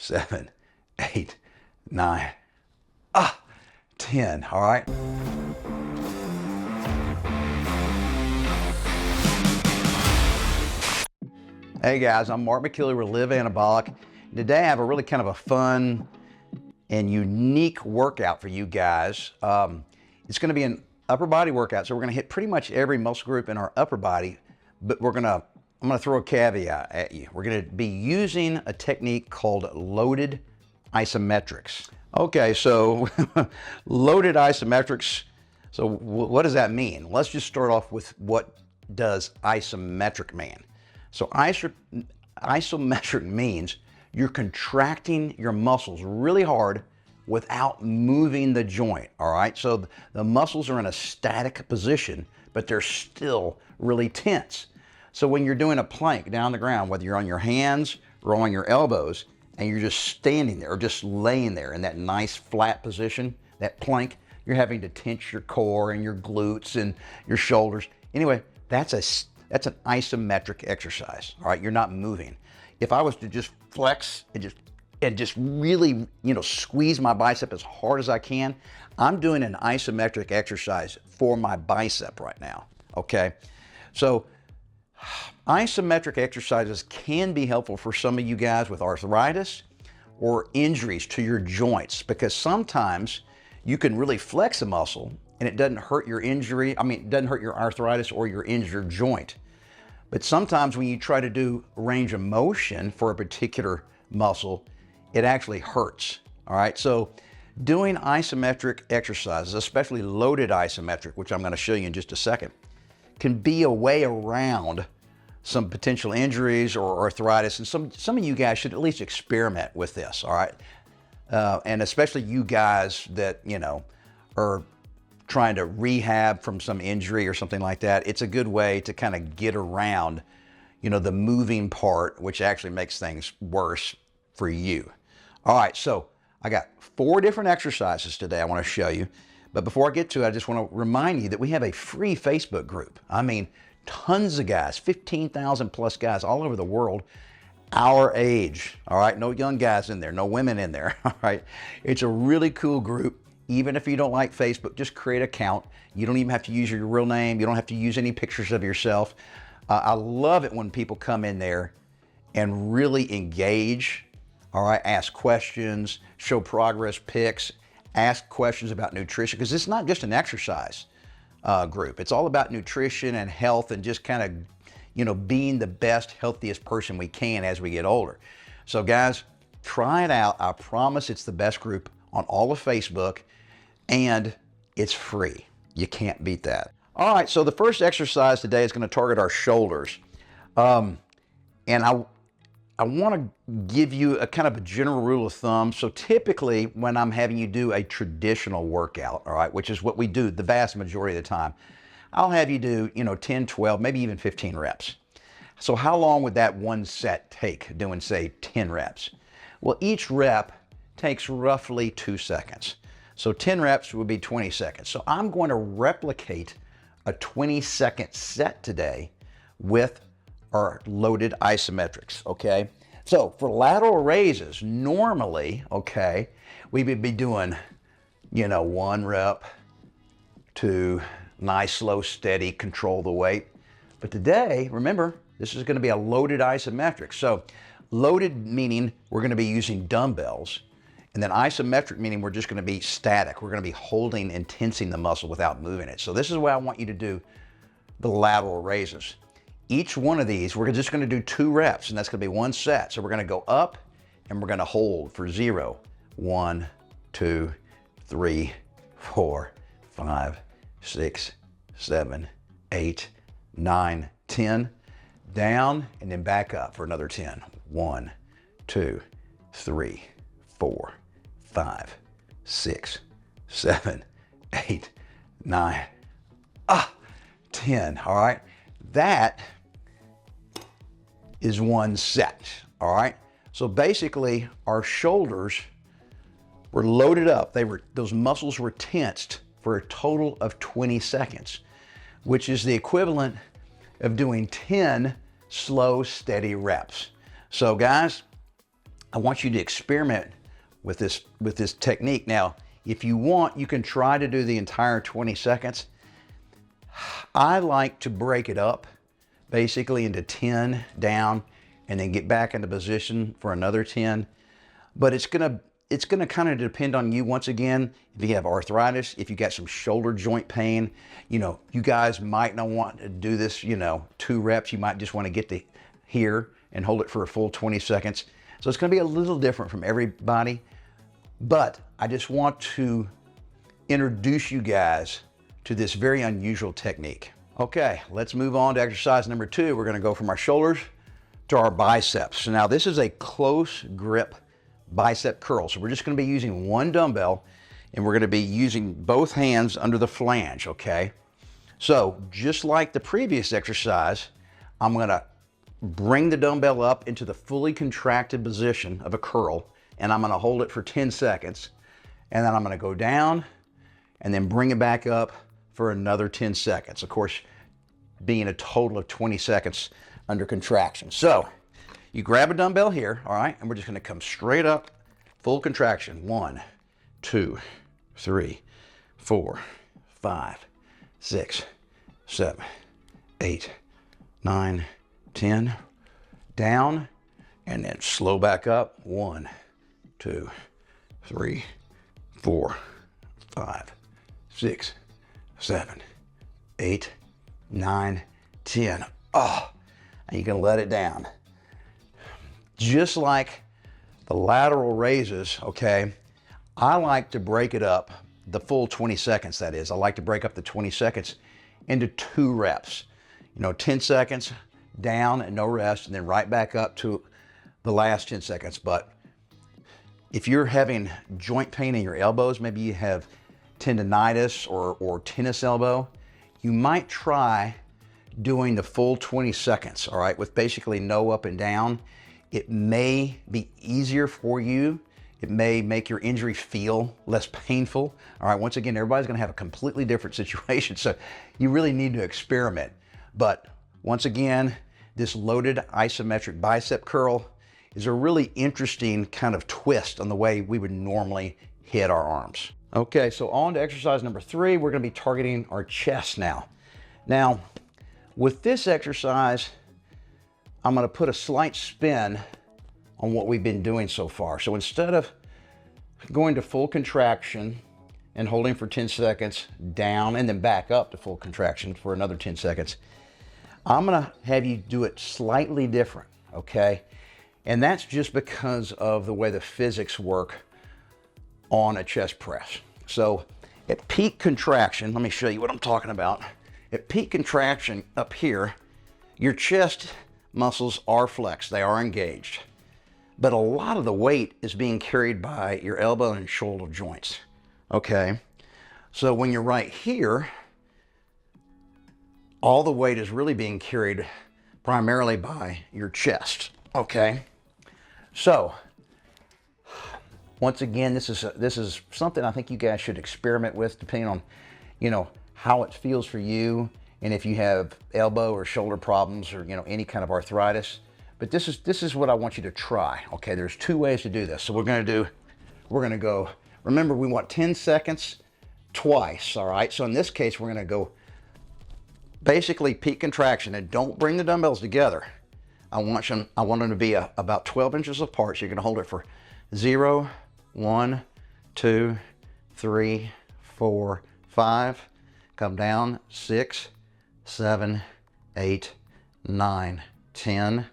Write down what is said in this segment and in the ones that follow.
7, 8, 9, 10. All right. Hey guys, I'm Mark McKinley with Live Anabolic. Today I have a really kind of a fun and unique workout for you guys. It's going to be an upper body workout, so we're going to hit pretty much every muscle group in our upper body, but I'm going to throw a caveat at you. We're going to be using a technique called loaded isometrics. Okay, so loaded isometrics. So what does that mean? Let's just start off with what does isometric mean. So isometric means you're contracting your muscles really hard without moving the joint, all right? So the muscles are in a static position, but they're still really tense. So when you're doing a plank down the ground, whether you're on your hands or on your elbows, and you're just standing there or just laying there in that nice flat position, that plank, you're having to tense your core and your glutes and your shoulders. Anyway, that's an isometric exercise, all right? You're not moving. If I was to just flex and just really, squeeze my bicep as hard as I can, I'm doing an isometric exercise for my bicep right now, okay? So isometric exercises can be helpful for some of you guys with arthritis or injuries to your joints, because sometimes you can really flex a muscle and it doesn't hurt your injury. It doesn't hurt your arthritis or your injured joint. But sometimes when you try to do range of motion for a particular muscle, it actually hurts, all right? So doing isometric exercises, especially loaded isometric, which I'm going to show you in just a second, can be a way around some potential injuries or arthritis. And some of you guys should at least experiment with this, all right? And especially you guys that, are trying to rehab from some injury or something like that. It's a good way to kind of get around, the moving part, which actually makes things worse for you. All right, so I got 4 different exercises today I want to show you. But before I get to it, I just want to remind you that we have a free Facebook group. Tons of guys, 15,000 plus guys all over the world, our age, all right? No young guys in there, no women in there, all right? It's a really cool group. Even if you don't like Facebook, just create an account. You don't even have to use your real name. You don't have to use any pictures of yourself. I love it when people come in there and really engage, all right? Ask questions, show progress pics, ask questions about nutrition, because it's not just an exercise group. It's all about nutrition and health and just kind of, being the best, healthiest person we can as we get older. So guys, try it out. I promise it's the best group on all of Facebook, and it's free. You can't beat that. All right, so the first exercise today is going to target our shoulders. And I want to give you a kind of a general rule of thumb. So typically when I'm having you do a traditional workout, all right, which is what we do the vast majority of the time, I'll have you do, 10, 12, maybe even 15 reps. So how long would that one set take doing, say, 10 reps? Well, each rep takes roughly 2 seconds. So 10 reps would be 20 seconds. So I'm going to replicate a 20-second set today with our loaded isometrics, okay? So for lateral raises, normally, okay, we would be doing, 1 rep, 2, nice, slow, steady, control the weight. But today, remember, this is going to be a loaded isometric. So loaded meaning we're going to be using dumbbells, and then isometric meaning we're just going to be static. We're going to be holding and tensing the muscle without moving it. So this is why I want you to do the lateral raises. Each one of these, we're just going to do 2 reps, and that's going to be 1 set. So we're going to go up, and we're going to hold for 0. 1, 2, 3, 4, 5, 6, 7, 8, 9, 10. Down, and then back up for another 10. 1, 2, 3, 4, 5, 6, 7, 8, 9, 10. All right, that is 1 set. All right, so basically our shoulders were loaded up. Those muscles were tensed for a total of 20 seconds, which is the equivalent of doing 10 slow, steady reps. So guys, I want you to experiment with this technique. Now, if you want, you can try to do the entire 20 seconds. I like to break it up basically into 10 down and then get back into position for another 10. But it's gonna kind of depend on you once again. If you have arthritis, if you got some shoulder joint pain, you know, you guys might not want to do this, you know, 2 reps. You might just want to get to here and hold it for a full 20 seconds. So it's gonna be a little different from everybody, but I just want to introduce you guys to this very unusual technique. Okay, let's move on to exercise number 2. We're gonna go from our shoulders to our biceps. So now this is a close grip bicep curl. So we're just gonna be using one dumbbell and we're gonna be using both hands under the flange, okay? So just like the previous exercise, I'm gonna bring the dumbbell up into the fully contracted position of a curl and I'm gonna hold it for 10 seconds. And then I'm gonna go down and then bring it back up for another 10 seconds. Of course, being a total of 20 seconds under contraction. So you grab a dumbbell here, all right, and we're just gonna come straight up, full contraction. 1, 2, 3, 4, 5, 6, 7, 8, 9, 10, down, and then slow back up. 1, 2, 3, 4, 5, 6, 7, 8, 9, 10. Oh, and you can let it down. Just like the lateral raises, okay, I like to break it up, the full 20 seconds that is. I like to break up the 20 seconds into 2 reps. You know, 10 seconds down and no rest, and then right back up to the last 10 seconds. But if you're having joint pain in your elbows, maybe you have tendonitis or tennis elbow, you might try doing the full 20 seconds, all right, with basically no up and down. It may be easier for you. It may make your injury feel less painful. All right, once again, everybody's gonna have a completely different situation, so you really need to experiment. But once again, this loaded isometric bicep curl is a really interesting kind of twist on the way we would normally hit our arms. Okay, so on to exercise number 3. We're gonna be targeting our chest now. Now, with this exercise, I'm gonna put a slight spin on what we've been doing so far. So instead of going to full contraction and holding for 10 seconds down and then back up to full contraction for another 10 seconds, I'm gonna have you do it slightly different, okay? And that's just because of the way the physics work on a chest press. So at peak contraction, let me show you what I'm talking about. At peak contraction up here, your chest muscles are flexed, they are engaged. But a lot of the weight is being carried by your elbow and shoulder joints, okay? So when you're right here, all the weight is really being carried primarily by your chest, okay? So, once again, this is something I think you guys should experiment with, depending on, you know, how it feels for you, and if you have elbow or shoulder problems or, you know, any kind of arthritis. But this is what I want you to try. Okay, there's 2 ways to do this. So we're gonna go, remember we want 10 seconds twice, all right? So in this case, we're gonna go basically peak contraction, and don't bring the dumbbells together. I want them to be about 12 inches apart. So you're gonna hold it for 0, 1, 2, 3, 4, 5. Come down, 6, 7, 8, 9, 10.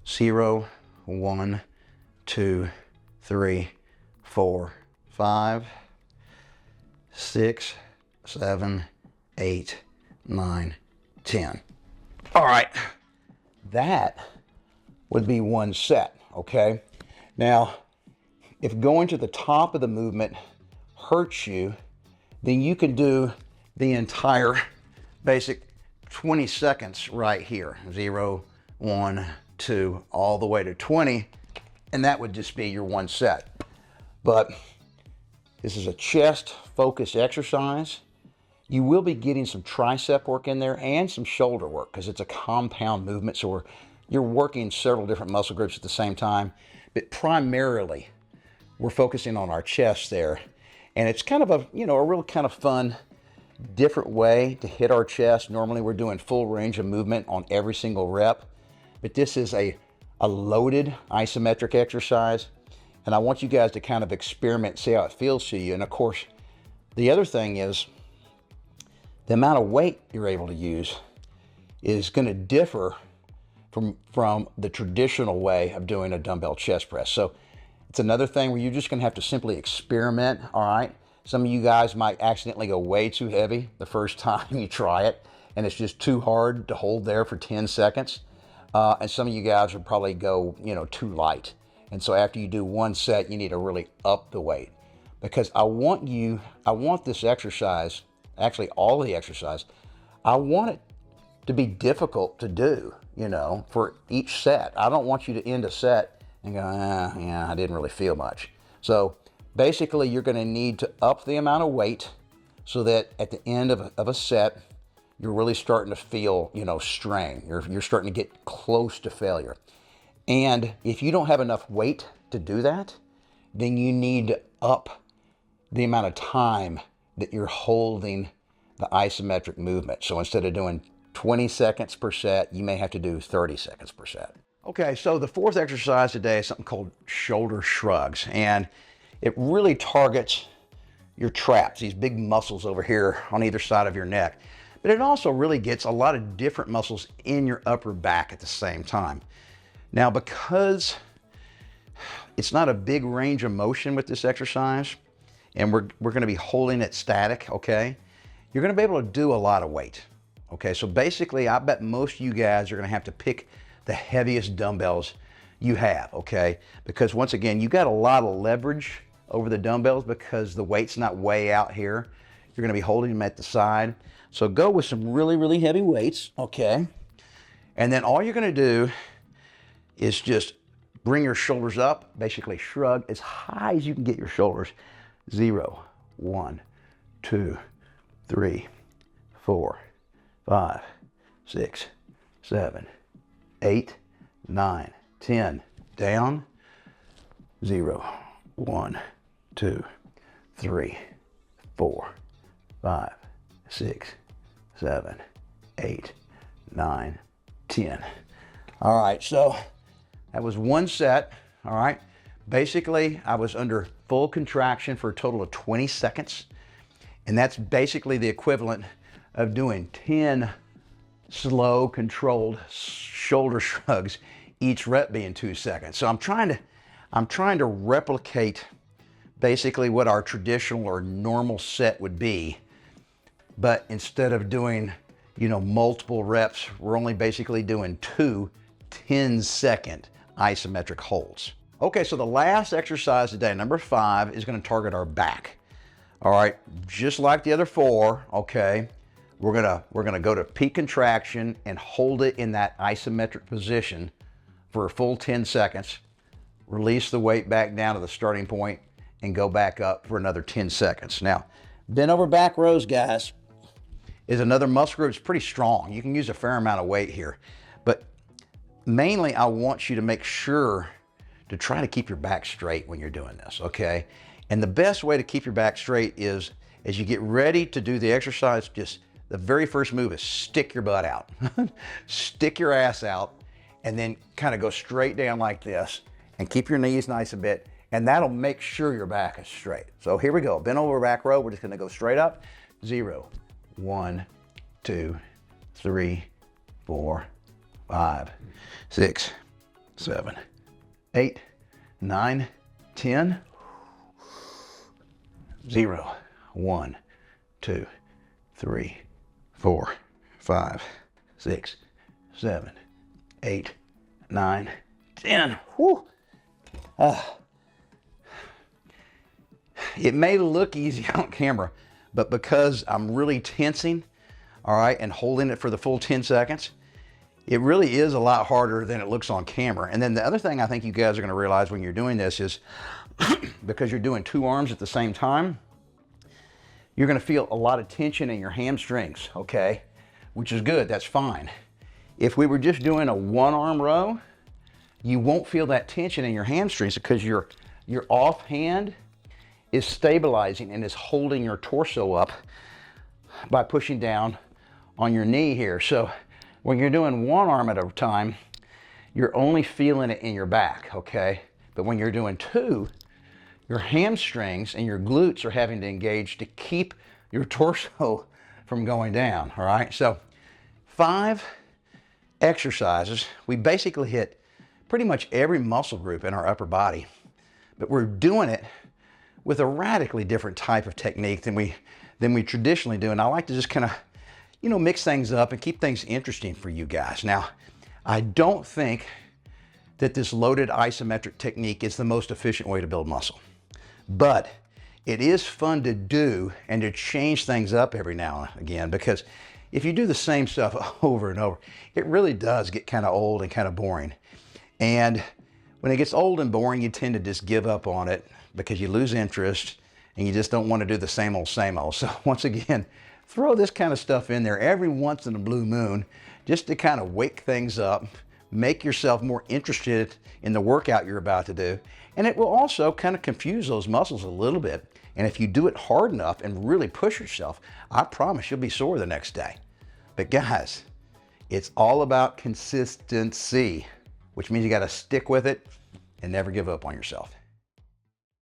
0, 1, 2, 3, 4, 5, 6, 7, 8, 9, 10. All right, that would be 1 set, okay? Now, if going to the top of the movement hurts you, then you can do the entire basic 20 seconds right here. 0, 1, 2, all the way to 20, and that would just be your 1 set. But this is a chest focused exercise. You will be getting some tricep work in there and some shoulder work because it's a compound movement, so we're you're working several different muscle groups at the same time, but primarily we're focusing on our chest there. And it's kind of a, a real kind of fun, different way to hit our chest. Normally we're doing full range of movement on every single rep, but this is a loaded isometric exercise. And I want you guys to kind of experiment, see how it feels to you. And of course, the other thing is the amount of weight you're able to use is going to differ from the traditional way of doing a dumbbell chest press. So it's another thing where you're just going to have to simply experiment, all right? Some of you guys might accidentally go way too heavy the first time you try it, and it's just too hard to hold there for 10 seconds. And some of you guys would probably go, too light. And so after you do one set, you need to really up the weight, because I want this exercise, actually all the exercise, I want it to be difficult to do, for each set. I don't want you to end a set and go, yeah, I didn't really feel much. So basically you're going to need to up the amount of weight so that at the end of a set, you're really starting to feel, strain. You're starting to get close to failure. And if you don't have enough weight to do that, then you need to up the amount of time that you're holding the isometric movement. So instead of doing 20 seconds per set, you may have to do 30 seconds per set. Okay, so the fourth exercise today is something called shoulder shrugs. And it really targets your traps, these big muscles over here on either side of your neck. But it also really gets a lot of different muscles in your upper back at the same time. Now, because it's not a big range of motion with this exercise, and we're going to be holding it static, okay, you're going to be able to do a lot of weight. Okay, so basically, I bet most of you guys are going to have to pick the heaviest dumbbells you have, okay? Because once again, you got a lot of leverage over the dumbbells because the weight's not way out here. You're going to be holding them at the side. So go with some really, really heavy weights, okay? And then all you're going to do is just bring your shoulders up, basically shrug as high as you can get your shoulders. 0, 1, 2, 3, 4, 5, 6, 7, 8, 9, 10. Down. 0, 1, 2, 3, 4, 5, 6, 7, 8, 9, 10. All right, so that was one set, all right? Basically, I was under full contraction for a total of 20 seconds, and that's basically the equivalent of doing 10 slow, controlled shoulder shrugs, each rep being 2 seconds. So I'm trying to replicate basically what our traditional or normal set would be, but instead of doing, multiple reps, we're only basically doing 2 10-second isometric holds. Okay, so the last exercise today, number 5, is going to target our back. All right, just like the other 4, okay, we're gonna go to peak contraction and hold it in that isometric position for a full 10 seconds, release the weight back down to the starting point, and go back up for another 10 seconds. Now, bent over back rows, guys, is another muscle group. It's pretty strong. You can use a fair amount of weight here, but mainly I want you to make sure to try to keep your back straight when you're doing this, okay? And the best way to keep your back straight is, as you get ready to do the exercise, just the very first move is stick your butt out. Stick your ass out, and then kind of go straight down like this, and keep your knees nice a bit, and that'll make sure your back is straight. So here we go, bent over back row. We're just gonna go straight up. 0, 1, 2, 3, 4, 5, 6, 7, 8, 9, 10. 0, 1, 2, 3, 4, 5, 6, 7, 8, 9, 10. Whew. It may look easy on camera, but because I'm really tensing, all right, and holding it for the full 10 seconds, it really is a lot harder than it looks on camera. And then the other thing I think you guys are going to realize when you're doing this is because you're doing 2 arms at the same time, you're going to feel a lot of tension in your hamstrings, okay? Which is good, that's fine. If we were just doing a one arm row, you won't feel that tension in your hamstrings because your offhand is stabilizing and is holding your torso up by pushing down on your knee here. So when you're doing one arm at a time, you're only feeling it in your back, okay? But when you're doing two, your hamstrings and your glutes are having to engage to keep your torso from going down, all right? So 5 exercises. We basically hit pretty much every muscle group in our upper body, but we're doing it with a radically different type of technique than we traditionally do. And I like to just kind of, mix things up and keep things interesting for you guys. Now, I don't think that this loaded isometric technique is the most efficient way to build muscle, but it is fun to do and to change things up every now and again, because if you do the same stuff over and over, it really does get kind of old and kind of boring. And when it gets old and boring, you tend to just give up on it because you lose interest and you just don't want to do the same old, same old. So once again, throw this kind of stuff in there every once in a blue moon just to kind of wake things up, make yourself more interested in the workout you're about to do. And it will also kind of confuse those muscles a little bit. And if you do it hard enough and really push yourself, I promise you'll be sore the next day. But guys, it's all about consistency, which means you got to stick with it and never give up on yourself.